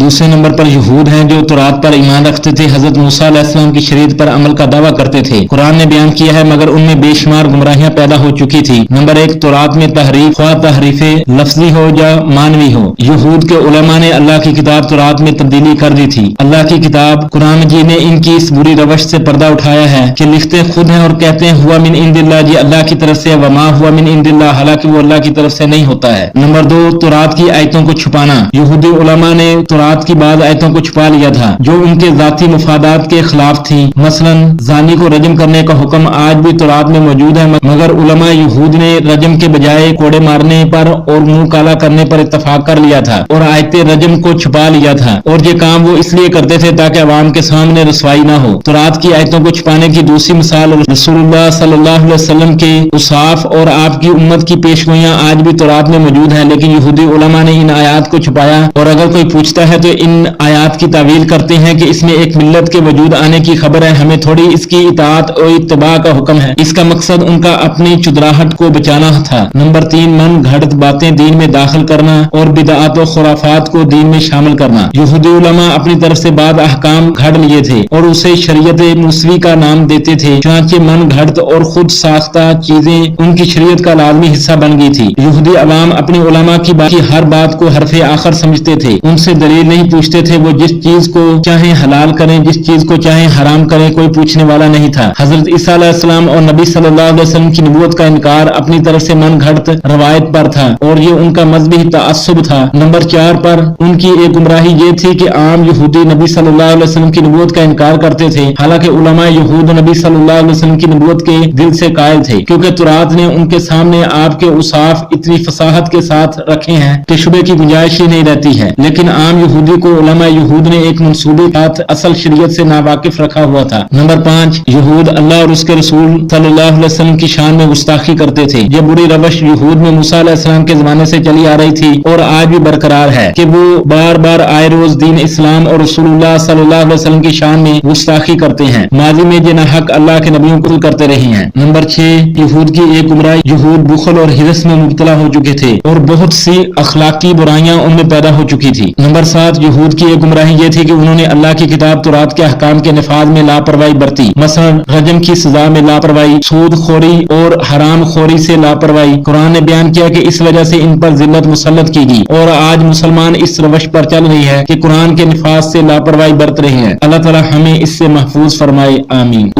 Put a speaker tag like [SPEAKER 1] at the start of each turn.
[SPEAKER 1] دوسرے نمبر پر یہود ہیں جو تورات پر ایمان رکھتے تھے، حضرت موسیٰ علیہ السلام کی شریعت پر عمل کا دعویٰ کرتے تھے۔ قرآن نے بیان کیا ہے مگر ان میں بے شمار گمراہیاں پیدا ہو چکی تھی۔ نمبر 1، تورات میں تحریف، خواہ تحریف لفظی ہو یا معنوی ہو۔ یہود کے علماء نے اللہ کی کتاب تورات میں تبدیلی کر دی تھی۔ اللہ کی کتاب قرآن مجید نے ان کی اس بری روش سے پردہ اٹھایا ہے کہ لکھتے خود ہیں اور کہتے ہیں ہوا من عند اللہ، جی اللہ کی طرف سے، وما ہوا من عند اللہ، حالانکہ وہ اللہ کی طرف سے نہیں ہوتا ہے۔ نمبر 2، تورات کی آیتوں کو چھپانا۔ یہودی علماء نے تورات کی بعض آیتوں کو چھپا لیا تھا جو ان کے ذاتی مفادات کے خلاف تھی۔ مثلا زانی کو رجم کرنے کا حکم آج بھی تورات میں موجود ہے، مگر علماء یہود نے رجم کے بجائے کوڑے مارنے پر اور منہ کالا کرنے پر اتفاق کر لیا تھا اور آیت رجم کو چھپا لیا تھا، اور یہ کام وہ اس لیے کرتے تھے تاکہ عوام کے سامنے رسوائی نہ ہو۔ تورات کی آیتوں کو چھپانے کی دوسری مثال رسول اللہ صلی اللہ علیہ وسلم کے اوصاف اور آپ کی امت کی پیشگوئیاں آج بھی تورات میں موجود ہیں، لیکن یہودی علماء نے ان آیات کو چھپایا، اور اگر کوئی پوچھتا ہے تو ان آیات کی تعویل کرتے ہیں کہ اس میں ایک ملت کے وجود آنے کی خبر ہے، ہمیں تھوڑی اس کی اطاعت اور اتباع کا حکم ہے۔ اس کا مقصد ان کا اپنی چدراہٹ کو بچانا تھا۔ نمبر 3، من گھڑت باتیں دین میں داخل کرنا اور بدعات و خرافات کو دین میں شامل کرنا۔ یہودی علماء اپنی طرف سے بعض احکام گھڑ لیے تھے اور اسے شریعت موسوی کا نام دیتے تھے، چنانچہ من گھڑت اور خود ساختہ چیزیں ان کی شریعت کا لازمی حصہ بن گئی تھی۔ یہودی عوام اپنی علماء کی ہر بات کو حرف آخر سمجھتے تھے، ان سے دلیل نہیں پوچھتے تھے، وہ جس چیز کو چاہیں حلال کریں، جس چیز کو چاہیں حرام کریں، کوئی پوچھنے والا نہیں تھا۔ حضرت عیسیٰ علیہ السلام اور نبی صلی اللہ علیہ وسلم کی نبوت کا انکار اپنی طرف سے من گھڑت روایت پر تھا اور یہ ان کا مذہبی تعصب تھا۔ نمبر 4 پر ان کی ایک گمراہی یہ تھی کہ عام یہودی نبی صلی اللہ علیہ وسلم کی نبوت کا انکار کرتے تھے، حالانکہ علماء یہود نبی صلی اللہ علیہ وسلم کی نبوت کے دل سے قائل تھے، کیونکہ تورات نے ان کے سامنے آپ کے اوصاف اتنی فصاحت کے ساتھ رکھے ہیں کہ شبہ کی گنجائش ہی نہیں رہتی ہے، لیکن عام یہودی کو علماء یہود نے ایک منصوبے ساتھ اصل شریعت سے ناواقف رکھا ہوا تھا۔ نمبر 5، یہود اللہ اور اس کے رسول صلی اللہ علیہ وسلم کی شان میں گستاخی کرتے تھے۔ یہ بری روش یہود میں موسیٰ علیہ السلام کے زمانے سے چلی آ رہی تھی اور آج بھی برقرار ہے کہ وہ بار بار آئے روز دین اسلام اور رسول اللہ صلی اللہ علیہ وسلم کی شان میں گستاخی کرتے ہیں۔ ماضی میں جن حق اللہ کے نبیوں کو کرتے رہے ہیں۔ نمبر 6، یہود کی ایک گمراہی، یہود بخل اور حرص میں مبتلا ہو چکے تھے اور بہت سی اخلاقی برائیاں ان میں پیدا ہو چکی تھی۔ نمبر 7، یہود کی ایک گمراہی یہ تھی کہ انہوں نے اللہ کی کتاب تورات کے احکام کے نفاذ میں لاپرواہی برتی، مثلا رجم کی سزا میں لاپرواہی، سود خوری اور حرام خوری سے لاپرواہی۔ قرآن نے بیان کیا کہ اس وجہ سے ان پر ذلت مسلط کی گئی، اور آج مسلمان اس روش پر چل رہی ہے کہ قرآن کے نفاذ سے لاپرواہی برت رہے ہیں۔ اللہ تعالی ہمیں اس سے محفوظ فرمائے، آمین۔